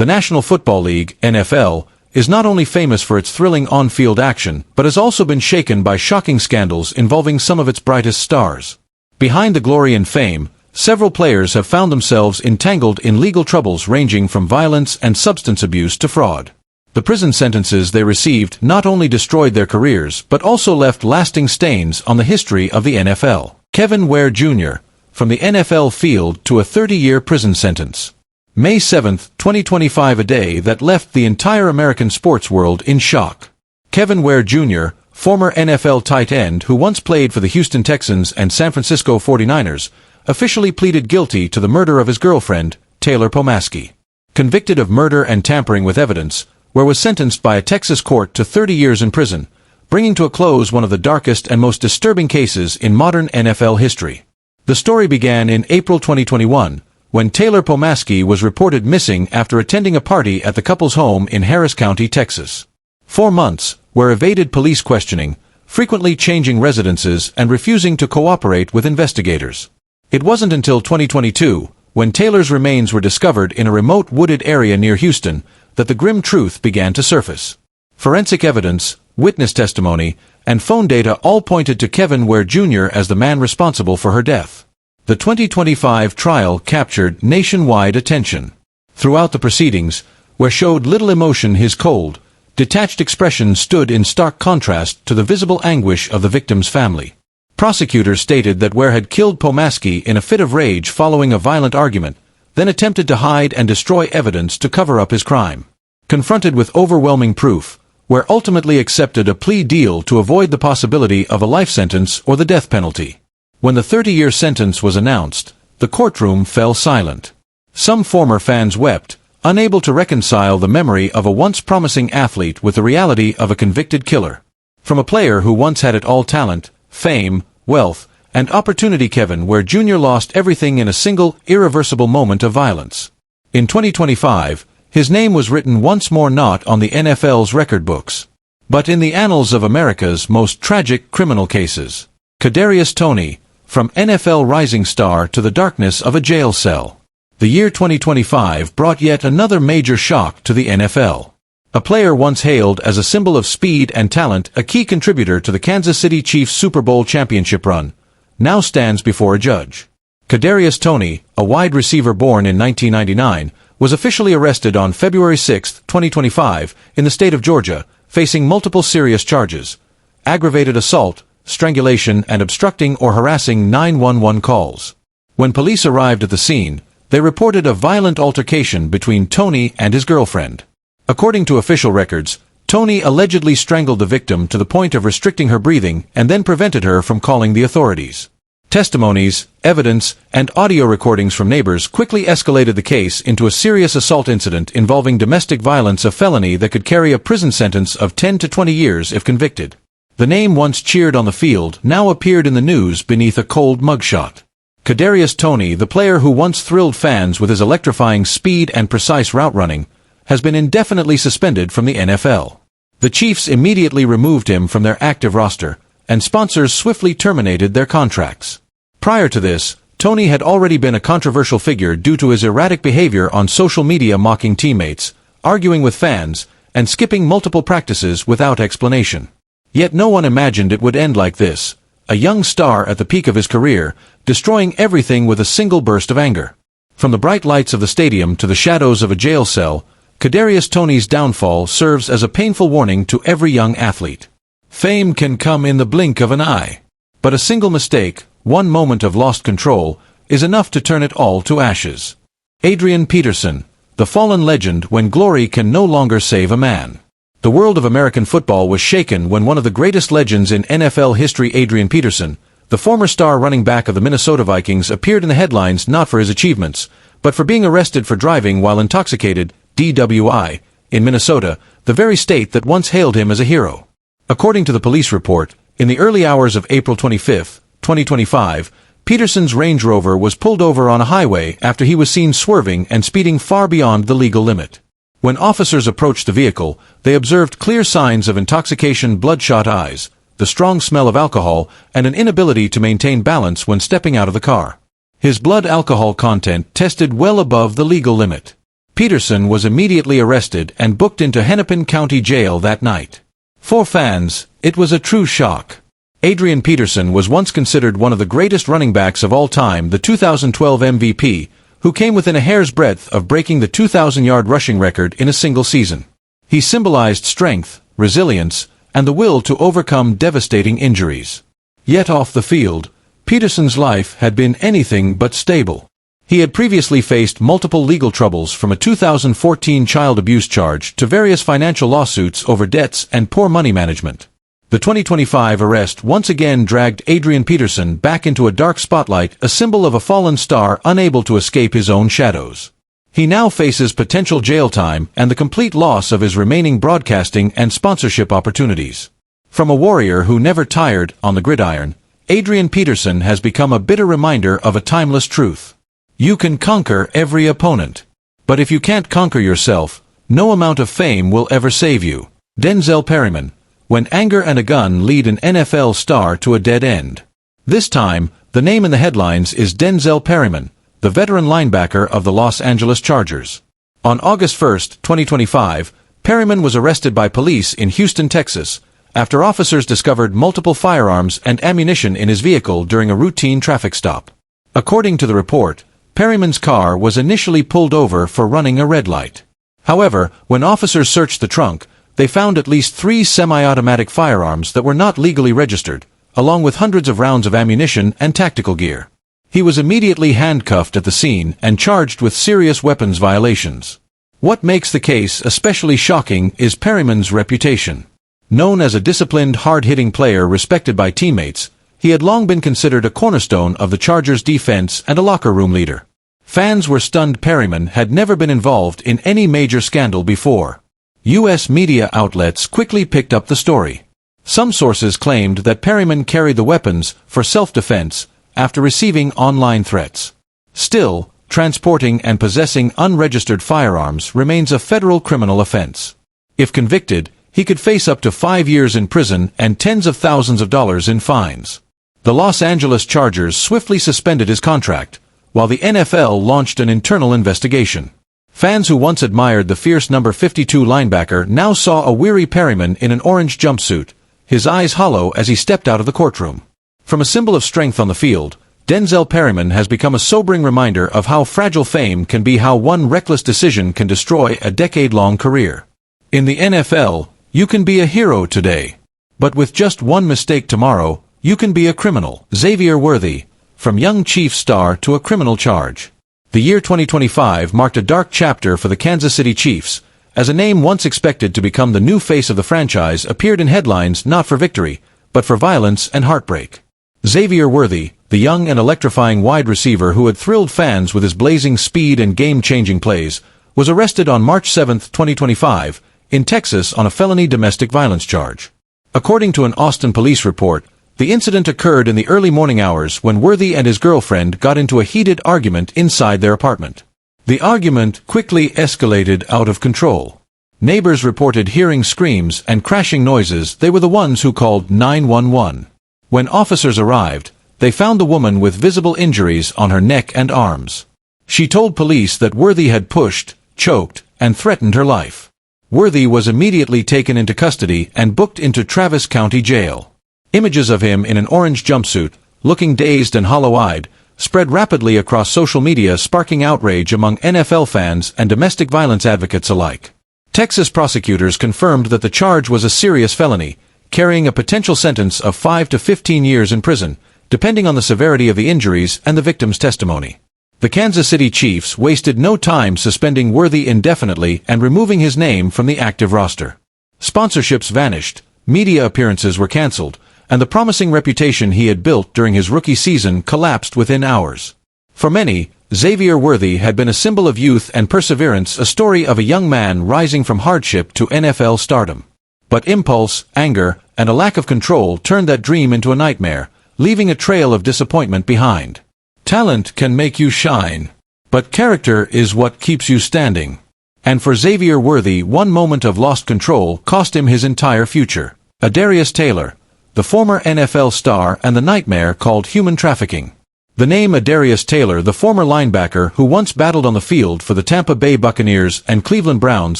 The National Football League, NFL, is not only famous for its thrilling on-field action, but has also been shaken by shocking scandals involving some of its brightest stars. Behind the glory and fame, several players have found themselves entangled in legal troubles ranging from violence and substance abuse to fraud. The prison sentences they received not only destroyed their careers but also left lasting stains on the history of the NFL. Kevin Ware Jr., from the NFL field to a 30-year prison sentence. May 7, 2025, a day that left the entire American sports world in shock. Kevin Ware Jr., former NFL tight end who once played for the Houston Texans and San Francisco 49ers, officially pleaded guilty to the murder of his girlfriend, Taylor Pomaski. Convicted of murder and tampering with evidence, Ware was sentenced by a Texas court to 30 years in prison, bringing to a close one of the darkest and most disturbing cases in modern NFL history. The story began in April 2021, when Taylor Pomaski was reported missing after attending a party at the couple's home in Harris County, Texas. 4 months, Ware evaded police questioning, frequently changing residences and refusing to cooperate with investigators. It wasn't until 2022, when Taylor's remains were discovered in a remote wooded area near Houston, that the grim truth began to surface. Forensic evidence, witness testimony, and phone data all pointed to Kevin Ware Jr. as the man responsible for her death. The 2025 trial captured nationwide attention. Throughout the proceedings, Ware showed little emotion. His cold, detached expression stood in stark contrast to the visible anguish of the victim's family. Prosecutors stated that Ware had killed Pomaski in a fit of rage following a violent argument, then attempted to hide and destroy evidence to cover up his crime. Confronted with overwhelming proof, Ware ultimately accepted a plea deal to avoid the possibility of a life sentence or the death penalty. When the 30-year sentence was announced, the courtroom fell silent. Some former fans wept, unable to reconcile the memory of a once promising athlete with the reality of a convicted killer. From a player who once had it all: talent, fame, wealth, and opportunity, Kevin Ware Jr. lost everything in a single, irreversible moment of violence. In 2025, his name was written once more not on the NFL's record books, but in the annals of America's most tragic criminal cases. Kadarius Toney, from NFL rising star to the darkness of a jail cell. The year 2025 brought yet another major shock to the NFL. A player once hailed as a symbol of speed and talent, a key contributor to the Kansas City Chiefs Super Bowl championship run, now stands before a judge. Kadarius Toney, a wide receiver born in 1999, was officially arrested on February 6, 2025, in the state of Georgia, facing multiple serious charges: aggravated assault, strangulation, and obstructing or harassing 911 calls. When police arrived at the scene, they reported a violent altercation between Toney and his girlfriend. According to official records, Toney allegedly strangled the victim to the point of restricting her breathing and then prevented her from calling the authorities. Testimonies, evidence, and audio recordings from neighbors quickly escalated the case into a serious assault incident involving domestic violence, a felony that could carry a prison sentence of 10 to 20 years if convicted. The name once cheered on the field now appeared in the news beneath a cold mugshot. Kadarius Toney, the player who once thrilled fans with his electrifying speed and precise route running, has been indefinitely suspended from the NFL. The Chiefs immediately removed him from their active roster, and sponsors swiftly terminated their contracts. Prior to this, Toney had already been a controversial figure due to his erratic behavior on social media, mocking teammates, arguing with fans, and skipping multiple practices without explanation. Yet no one imagined it would end like this: a young star at the peak of his career, destroying everything with a single burst of anger. From the bright lights of the stadium to the shadows of a jail cell, Kadarius Toney's downfall serves as a painful warning to every young athlete. Fame can come in the blink of an eye. But a single mistake, one moment of lost control, is enough to turn it all to ashes. Adrian Peterson, the fallen legend when glory can no longer save a man. The world of American football was shaken when one of the greatest legends in NFL history, Adrian Peterson, the former star running back of the Minnesota Vikings, appeared in the headlines not for his achievements, but for being arrested for driving while intoxicated, DWI, in Minnesota, the very state that once hailed him as a hero. According to the police report, in the early hours of April 25, 2025, Peterson's Range Rover was pulled over on a highway after he was seen swerving and speeding far beyond the legal limit. When officers approached the vehicle, they observed clear signs of intoxication: bloodshot eyes, the strong smell of alcohol, and an inability to maintain balance when stepping out of the car. His blood alcohol content tested well above the legal limit. Peterson was immediately arrested and booked into Hennepin County Jail that night. For fans, it was a true shock. Adrian Peterson was once considered one of the greatest running backs of all time, the 2012 MVP, who came within a hair's breadth of breaking the 2,000-yard rushing record in a single season. He symbolized strength, resilience, and the will to overcome devastating injuries. Yet off the field, Peterson's life had been anything but stable. He had previously faced multiple legal troubles, from a 2014 child abuse charge to various financial lawsuits over debts and poor money management. The 2025 arrest once again dragged Adrian Peterson back into a dark spotlight, a symbol of a fallen star unable to escape his own shadows. He now faces potential jail time and the complete loss of his remaining broadcasting and sponsorship opportunities. From a warrior who never tired on the gridiron, Adrian Peterson has become a bitter reminder of a timeless truth. You can conquer every opponent. But if you can't conquer yourself, no amount of fame will ever save you. Denzel Perryman. When anger and a gun lead an NFL star to a dead end. This time, the name in the headlines is Denzel Perryman, the veteran linebacker of the Los Angeles Chargers. On August 1, 2025, Perryman was arrested by police in Houston, Texas, after officers discovered multiple firearms and ammunition in his vehicle during a routine traffic stop. According to the report, Perryman's car was initially pulled over for running a red light. However, when officers searched the trunk, they found at least 3 semi-automatic firearms that were not legally registered, along with hundreds of rounds of ammunition and tactical gear. He was immediately handcuffed at the scene and charged with serious weapons violations. What makes the case especially shocking is Perryman's reputation. Known as a disciplined, hard-hitting player respected by teammates, he had long been considered a cornerstone of the Chargers' defense and a locker room leader. Fans were stunned Perryman had never been involved in any major scandal before. U.S. media outlets quickly picked up the story. Some sources claimed that Perryman carried the weapons for self-defense after receiving online threats. Still, transporting and possessing unregistered firearms remains a federal criminal offense. If convicted, he could face up to 5 years in prison and tens of thousands of dollars in fines. The Los Angeles Chargers swiftly suspended his contract, while the NFL launched an internal investigation. Fans who once admired the fierce number 52 linebacker now saw a weary Perryman in an orange jumpsuit, his eyes hollow as he stepped out of the courtroom. From a symbol of strength on the field, Denzel Perryman has become a sobering reminder of how fragile fame can be, how one reckless decision can destroy a decade-long career. In the NFL, you can be a hero today. But with just one mistake tomorrow, you can be a criminal. Xavier Worthy. From young Chiefs star to a criminal charge. The year 2025 marked a dark chapter for the Kansas City Chiefs, as a name once expected to become the new face of the franchise appeared in headlines not for victory, but for violence and heartbreak. Xavier Worthy, the young and electrifying wide receiver who had thrilled fans with his blazing speed and game-changing plays, was arrested on March 7, 2025, in Texas on a felony domestic violence charge. According to an Austin police report, the incident occurred in the early morning hours when Worthy and his girlfriend got into a heated argument inside their apartment. The argument quickly escalated out of control. Neighbors reported hearing screams and crashing noises. They were the ones who called 911. When officers arrived, they found the woman with visible injuries on her neck and arms. She told police that Worthy had pushed, choked, and threatened her life. Worthy was immediately taken into custody and booked into Travis County Jail. Images of him in an orange jumpsuit, looking dazed and hollow-eyed, spread rapidly across social media, sparking outrage among NFL fans and domestic violence advocates alike. Texas prosecutors confirmed that the charge was a serious felony, carrying a potential sentence of 5 to 15 years in prison, depending on the severity of the injuries and the victim's testimony. The Kansas City Chiefs wasted no time suspending Worthy indefinitely and removing his name from the active roster. Sponsorships vanished, media appearances were canceled, and the promising reputation he had built during his rookie season collapsed within hours. For many, Xavier Worthy had been a symbol of youth and perseverance, a story of a young man rising from hardship to NFL stardom. But impulse, anger, and a lack of control turned that dream into a nightmare, leaving a trail of disappointment behind. Talent can make you shine, but character is what keeps you standing. And for Xavier Worthy, one moment of lost control cost him his entire future. Adarius Taylor, the former NFL star and the nightmare called human trafficking. The name Adarius Taylor, the former linebacker who once battled on the field for the Tampa Bay Buccaneers and Cleveland Browns,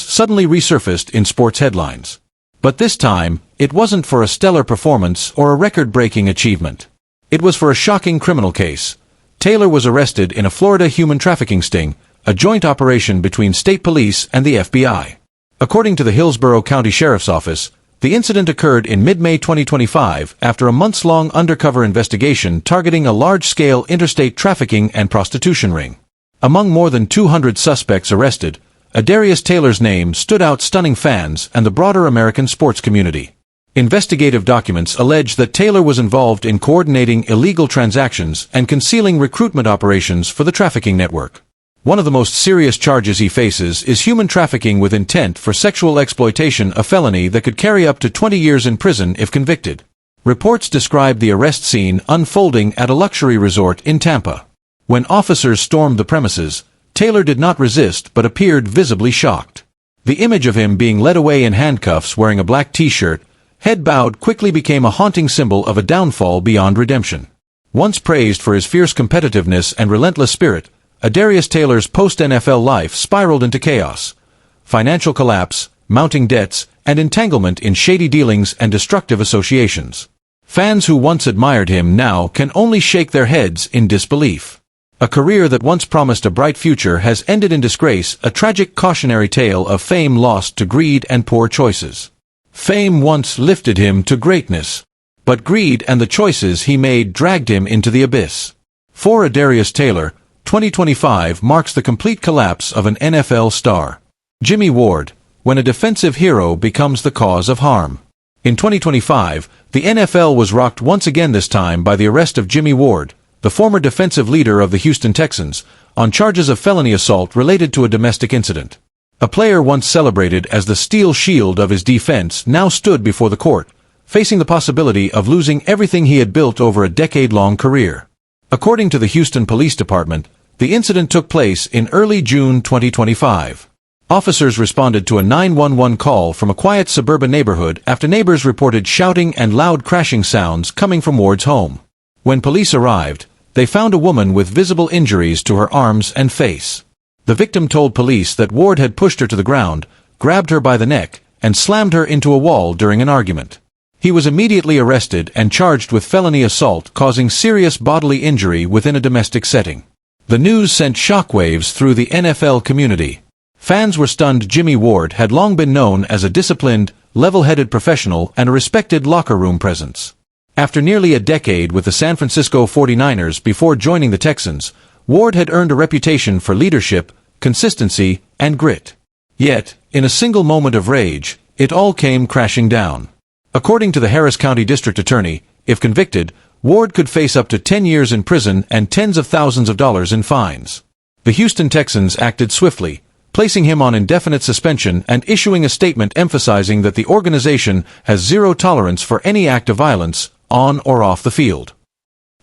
suddenly resurfaced in sports headlines. But this time, it wasn't for a stellar performance or a record-breaking achievement. It was for a shocking criminal case. Taylor was arrested in a Florida human trafficking sting, a joint operation between state police and the FBI. According to the Hillsborough County Sheriff's Office, the incident occurred in mid-May 2025 after a months-long undercover investigation targeting a large-scale interstate trafficking and prostitution ring. Among more than 200 suspects arrested, Adarius Taylor's name stood out, stunning fans and the broader American sports community. Investigative documents allege that Taylor was involved in coordinating illegal transactions and concealing recruitment operations for the trafficking network. One of the most serious charges he faces is human trafficking with intent for sexual exploitation, a felony that could carry up to 20 years in prison if convicted. Reports describe the arrest scene unfolding at a luxury resort in Tampa. When officers stormed the premises, Taylor did not resist but appeared visibly shocked. The image of him being led away in handcuffs wearing a black t-shirt, head bowed, quickly became a haunting symbol of a downfall beyond redemption. Once praised for his fierce competitiveness and relentless spirit, Adarius Taylor's post-NFL life spiraled into chaos. Financial collapse, mounting debts, and entanglement in shady dealings and destructive associations. Fans who once admired him now can only shake their heads in disbelief. A career that once promised a bright future has ended in disgrace, a tragic cautionary tale of fame lost to greed and poor choices. Fame once lifted him to greatness, but greed and the choices he made dragged him into the abyss. For Adarius Taylor, 2025 marks the complete collapse of an NFL star. Jimmy Ward, when a defensive hero becomes the cause of harm. In 2025, the NFL was rocked once again, this time by the arrest of Jimmy Ward, the former defensive leader of the Houston Texans, on charges of felony assault related to a domestic incident. A player once celebrated as the steel shield of his defense now stood before the court, facing the possibility of losing everything he had built over a decade-long career. According to the Houston Police Department, the incident took place in early June 2025. Officers responded to a 911 call from a quiet suburban neighborhood after neighbors reported shouting and loud crashing sounds coming from Ward's home. When police arrived, they found a woman with visible injuries to her arms and face. The victim told police that Ward had pushed her to the ground, grabbed her by the neck, and slammed her into a wall during an argument. He was immediately arrested and charged with felony assault causing serious bodily injury within a domestic setting. The news sent shockwaves through the NFL community. Fans were stunned. Jimmy Ward had long been known as a disciplined, level-headed professional and a respected locker room presence. After nearly a decade with the San Francisco 49ers before joining the Texans, Ward had earned a reputation for leadership, consistency, and grit. Yet, in a single moment of rage, it all came crashing down. According to the Harris County District Attorney, if convicted, Ward could face up to 10 years in prison and tens of thousands of dollars in fines. The Houston Texans acted swiftly, placing him on indefinite suspension and issuing a statement emphasizing that the organization has zero tolerance for any act of violence, on or off the field.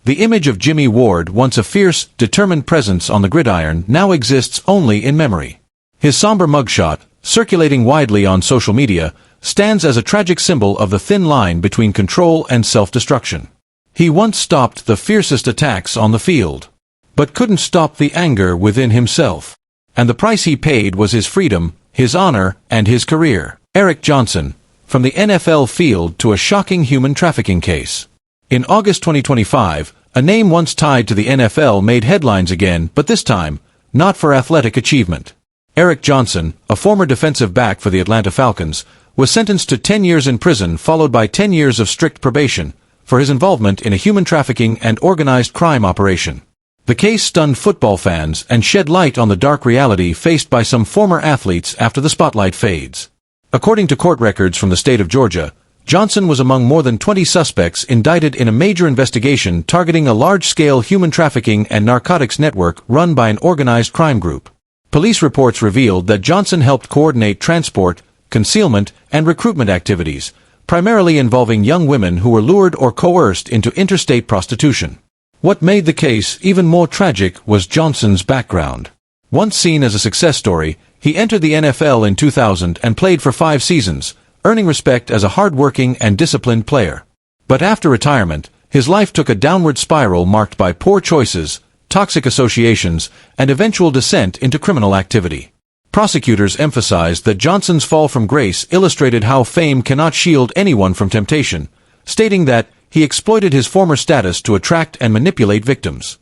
The image of Jimmy Ward, once a fierce, determined presence on the gridiron, now exists only in memory. His somber mugshot, circulating widely on social media, stands as a tragic symbol of the thin line between control and self-destruction. He once stopped the fiercest attacks on the field, but couldn't stop the anger within himself. And the price he paid was his freedom, his honor, and his career. Eric Johnson, from the NFL field to a shocking human trafficking case. In August 2025, a name once tied to the NFL made headlines again, but this time, not for athletic achievement. Eric Johnson, a former defensive back for the Atlanta Falcons, was sentenced to 10 years in prison followed by 10 years of strict probation for his involvement in a human trafficking and organized crime operation. The case stunned football fans and shed light on the dark reality faced by some former athletes after the spotlight fades. According to court records from the state of Georgia, Johnson was among more than 20 suspects indicted in a major investigation targeting a large-scale human trafficking and narcotics network run by an organized crime group. Police reports revealed that Johnson helped coordinate transport, concealment, and recruitment activities, primarily involving young women who were lured or coerced into interstate prostitution. What made the case even more tragic was Johnson's background. Once seen as a success story, he entered the NFL in 2000 and played for 5 seasons, earning respect as a hard-working and disciplined player. But after retirement, His life took a downward spiral marked by poor choices, toxic associations, and eventual descent into criminal activity. Prosecutors emphasized that Johnson's fall from grace illustrated how fame cannot shield anyone from temptation, stating that he exploited his former status to attract and manipulate victims.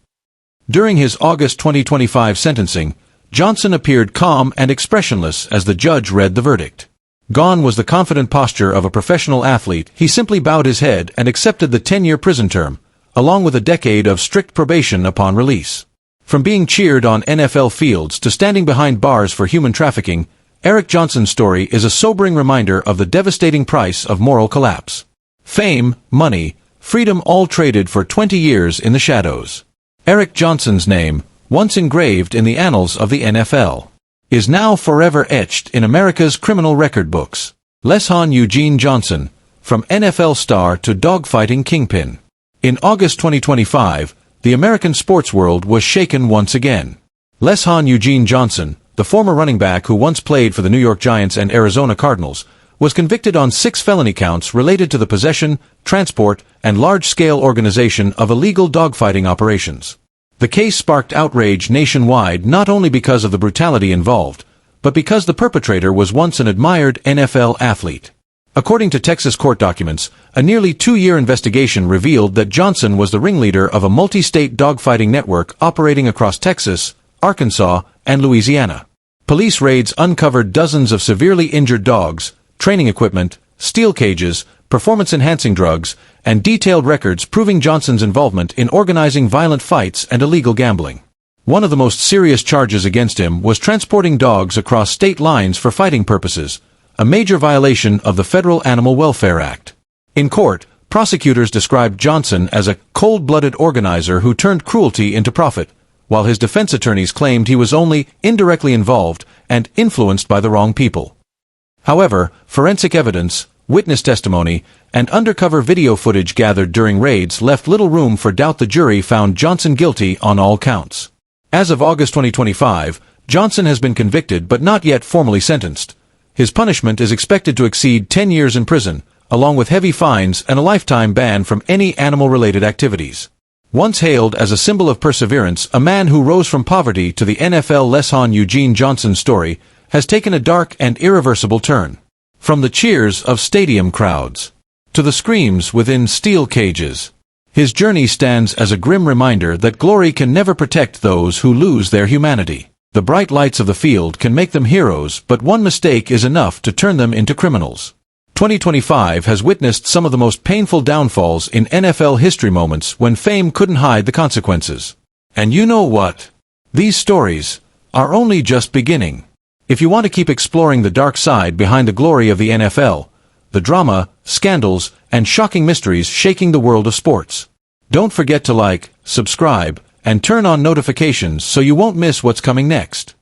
During his August 2025 sentencing, Johnson appeared calm and expressionless as the judge read the verdict. Gone was the confident posture of a professional athlete. He simply bowed his head and accepted the 10-year prison term, along with a decade of strict probation upon release. From being cheered on NFL fields to standing behind bars for human trafficking, Eric Johnson's story is a sobering reminder of the devastating price of moral collapse. Fame, money, freedom all traded for 20 years in the shadows. Eric Johnson's name, once engraved in the annals of the NFL, is now forever etched in America's criminal record books. LeSean Eugene Johnson, from NFL star to dogfighting kingpin. In August 2025, the American sports world was shaken once again. LeSean Eugene Johnson, the former running back who once played for the New York Giants and Arizona Cardinals, was convicted on 6 felony counts related to the possession, transport, and large-scale organization of illegal dogfighting operations. The case sparked outrage nationwide not only because of the brutality involved, but because the perpetrator was once an admired NFL athlete. According to Texas court documents, a nearly 2-year investigation revealed that Johnson was the ringleader of a multi-state dogfighting network operating across Texas, Arkansas, and Louisiana. Police raids uncovered dozens of severely injured dogs, training equipment, steel cages, performance-enhancing drugs, and detailed records proving Johnson's involvement in organizing violent fights and illegal gambling. One of the most serious charges against him was transporting dogs across state lines for fighting purposes, a major violation of the Federal Animal Welfare Act. In court, prosecutors described Johnson as a cold-blooded organizer who turned cruelty into profit, while his defense attorneys claimed he was only indirectly involved and influenced by the wrong people. However, forensic evidence, witness testimony, and undercover video footage gathered during raids left little room for doubt. The jury found Johnson guilty on all counts. As of August 2025, Johnson has been convicted but not yet formally sentenced. His punishment is expected to exceed 10 years in prison, along with heavy fines and a lifetime ban from any animal-related activities. Once hailed as a symbol of perseverance, a man who rose from poverty to the NFL, LeSean Eugene Johnson's story has taken a dark and irreversible turn. From the cheers of stadium crowds to the screams within steel cages, his journey stands as a grim reminder that glory can never protect those who lose their humanity. The bright lights of the field can make them heroes, but one mistake is enough to turn them into criminals. 2025 has witnessed some of the most painful downfalls in NFL history, moments when fame couldn't hide the consequences. And you know what? These stories are only just beginning. If you want to keep exploring the dark side behind the glory of the NFL, the drama, scandals, and shocking mysteries shaking the world of sports, don't forget to like, subscribe, and turn on notifications so you won't miss what's coming next.